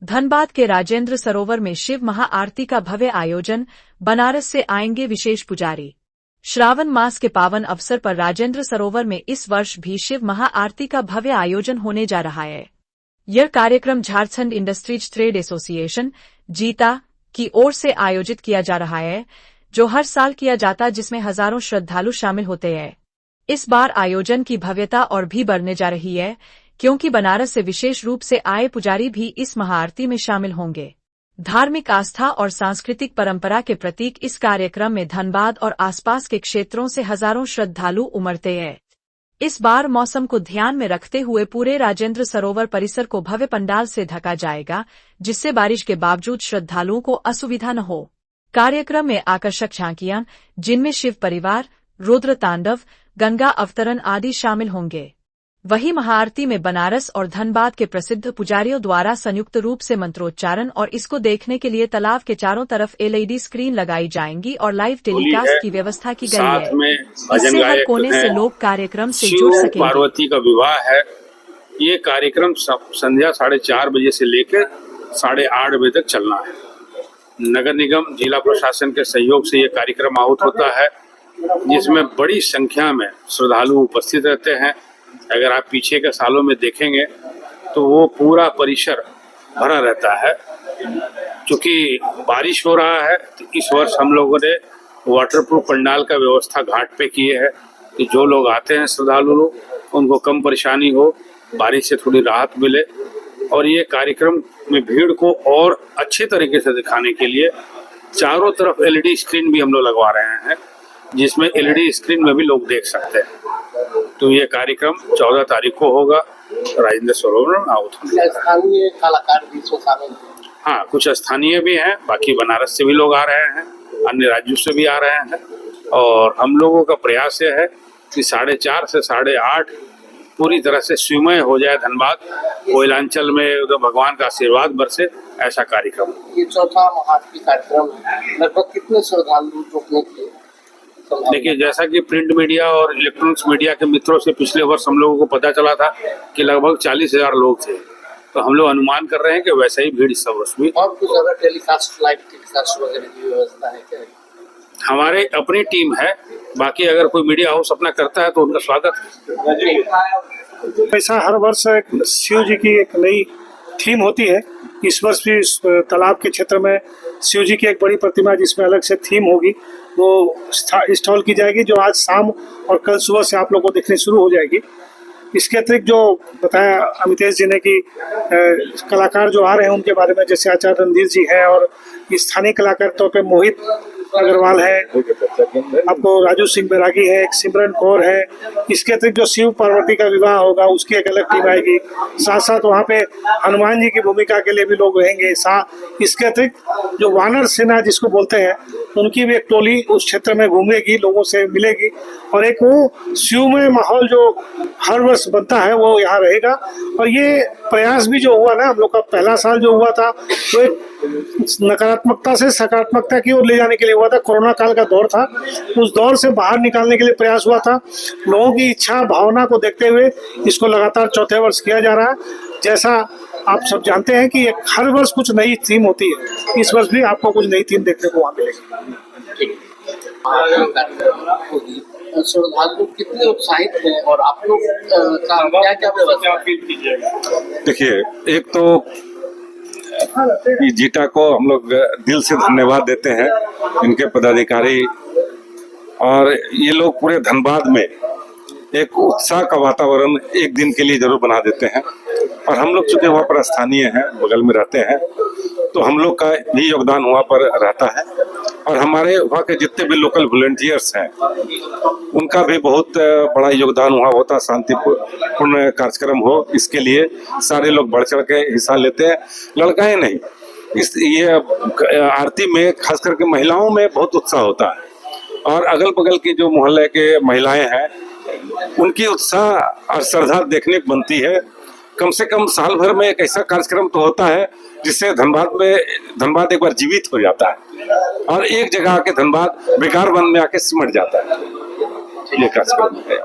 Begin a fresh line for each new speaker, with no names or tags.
धनबाद के राजेंद्र सरोवर में शिव महाआरती का भव्य आयोजन, बनारस से आएंगे विशेष पुजारी। श्रावण मास के पावन अवसर पर राजेंद्र सरोवर में इस वर्ष भी शिव महाआरती का भव्य आयोजन होने जा रहा है। यह कार्यक्रम झारखंड इंडस्ट्रीज ट्रेड एसोसिएशन जीता की ओर से आयोजित किया जा रहा है, जो हर साल किया जाता, जिसमें हजारों श्रद्धालु शामिल होते हैं। इस बार आयोजन की भव्यता और भी बढ़ने जा रही है, क्योंकि बनारस से विशेष रूप से आए पुजारी भी इस महाआरती में शामिल होंगे। धार्मिक आस्था और सांस्कृतिक परंपरा के प्रतीक इस कार्यक्रम में धनबाद और आसपास के क्षेत्रों से हजारों श्रद्धालु उमड़ते हैं। इस बार मौसम को ध्यान में रखते हुए पूरे राजेंद्र सरोवर परिसर को भव्य पंडाल से ढका जाएगा, जिससे बारिश के बावजूद श्रद्धालुओं को असुविधा न हो। कार्यक्रम में आकर्षक झांकियां, जिनमें शिव परिवार, रुद्र तांडव, गंगा अवतरण आदि शामिल होंगे। वहीं महाआरती में बनारस और धनबाद के प्रसिद्ध पुजारियों द्वारा संयुक्त रूप से मंत्रोच्चारण और इसको देखने के लिए तालाब के चारों तरफ LED स्क्रीन लगाई जाएंगी और लाइव टेलीकास्ट की व्यवस्था की गई है। इससे हर कोने से लोग कार्यक्रम से जुड़ सकेंगे।
पार्वती का विवाह है। ये कार्यक्रम संध्या 4:30 बजे से लेकर 8:30 बजे तक चलना है। नगर निगम जिला प्रशासन के सहयोग से ये कार्यक्रम आहूत होता है, जिसमें बड़ी संख्या में श्रद्धालु उपस्थित रहते हैं। अगर आप पीछे के सालों में देखेंगे तो वो पूरा परिसर भरा रहता है। क्योंकि बारिश हो रहा है तो इस वर्ष हम लोगों ने वाटरप्रूफ पंडाल का व्यवस्था घाट पे किए है कि जो लोग आते हैं श्रद्धालु लोग, उनको कम परेशानी हो, बारिश से थोड़ी राहत मिले। और ये कार्यक्रम में भीड़ को और अच्छे तरीके से दिखाने के लिए चारों तरफ LED स्क्रीन भी हम लोग लगवा रहे हैं, जिसमें LED स्क्रीन में भी लोग देख सकते हैं। तो ये कार्यक्रम 14 तारीख को होगा राजेंद्र सरोवर में आहूत होने।
स्थानीय कलाकार भी शामिल हैं।
हाँ, कुछ स्थानीय भी हैं, बाकी बनारस से भी लोग आ रहे हैं, अन्य राज्यों से भी आ रहे हैं। और हम लोगों का प्रयास ये है कि 4:30 से 8:30 पूरी तरह से शिवमय हो जाए धनबाद, कोयलांचल में उधर भगवान का आशीर्वाद बरसे, ऐसा कार्यक्रम।
ये चौथा महाआरती कार्यक्रम है, लगभग कितने श्रद्धालु जुटने की?
देखिए, जैसा कि प्रिंट मीडिया और इलेक्ट्रॉनिक्स मीडिया के मित्रों से पिछले वर्ष हम लोगों को पता चला था कि लगभग 40,000 लोग थे, तो हम लोग अनुमान कर रहे हैं कि वैसा ही भीड़ इस वर्ष भी।
और कुछ अगर टेलीकास्ट, लाइव टेलीकास्ट वगैरह की व्यवस्था है क्या?
हमारे अपनी टीम है, बाकी अगर कोई मीडिया हाउस अपना करता है तो उनका स्वागत है।
ऐसा हर वर्ष शिव जी की एक नई थीम होती है। इस वर्ष भी इस तालाब के क्षेत्र में शिव जी की एक बड़ी प्रतिमा, जिसमें अलग से थीम होगी, वो इंस्टॉल की जाएगी, जो आज शाम और कल सुबह से आप लोगों को देखने शुरू हो जाएगी। इसके अतिरिक्त जो बताया अमितेश जी ने कि कलाकार जो आ रहे हैं उनके बारे में, जैसे आचार्य रणधीर जी हैं और स्थानीय कलाकार तौर पे मोहित अग्रवाल है, आपको राजू सिंह बैरागी है, एक सिमरन कौर है। इसके अतिरिक्त जो शिव पार्वती का विवाह होगा उसकी एक अलग टीम आएगी। साथ साथ वहाँ पे हनुमान जी की भूमिका के लिए भी लोग रहेंगे। इसके अतिरिक्त जो वानर सेना जिसको बोलते हैं, उनकी भी एक टोली उस क्षेत्र में घूमेगी, लोगों से मिलेगी, और एक वो शिवमय माहौल जो हर वर्ष बनता है वो यहाँ रहेगा। और ये प्रयास भी जो हुआ ना, हम लोग का पहला साल जो हुआ था, तो एक नकारात्मकता से सकारात्मकता की ओर ले जाने के लिए हुआ था। कोरोना काल का दौर था, उस दौर से बाहर निकालने के लिए प्रयास हुआ था। लोगों की इच्छा भावना को देखते हुए इसको लगातार चौथे वर्ष किया जा रहा है। जैसा आप सब जानते हैं कि हर वर्ष कुछ नई थीम होती है, इस वर्ष भी आपको कुछ नई थीम देखने को वहाँ मिलेगी।
श्रद्धालु कितने उत्साहित हैं और आप लोग क्या क्या व्यवस्था?
देखिए, एक तो जीटा को हम लोग दिल से धन्यवाद देते हैं, इनके पदाधिकारी, और ये लोग पूरे धनबाद में एक उत्साह का वातावरण एक दिन के लिए जरूर बना देते हैं। और हम लोग चूंकि वहाँ पर स्थानीय हैं, बगल में रहते हैं, तो हम लोग का भी योगदान वहाँ पर रहता है। और हमारे वहाँ के जितने भी लोकल वॉलंटियर्स हैं, उनका भी बहुत बड़ा योगदान वहाँ होता है। शांतिपूर्ण कार्यक्रम हो, इसके लिए सारे लोग बढ़ चढ़ के हिस्सा लेते हैं, लड़काएं नहीं। ये आरती में खास करके महिलाओं में बहुत उत्साह होता है, और अगल बगल की जो मोहल्ले के महिलाएं हैं, उनकी उत्साह और श्रद्धा देखने को बनती है। कम से कम साल भर में एक ऐसा कार्यक्रम तो होता है जिससे धनबाद एक बार जीवित हो जाता है, और एक जगह आके धनबाद बेकार वन में आके सिमट जाता है। ये कार्यक्रम है।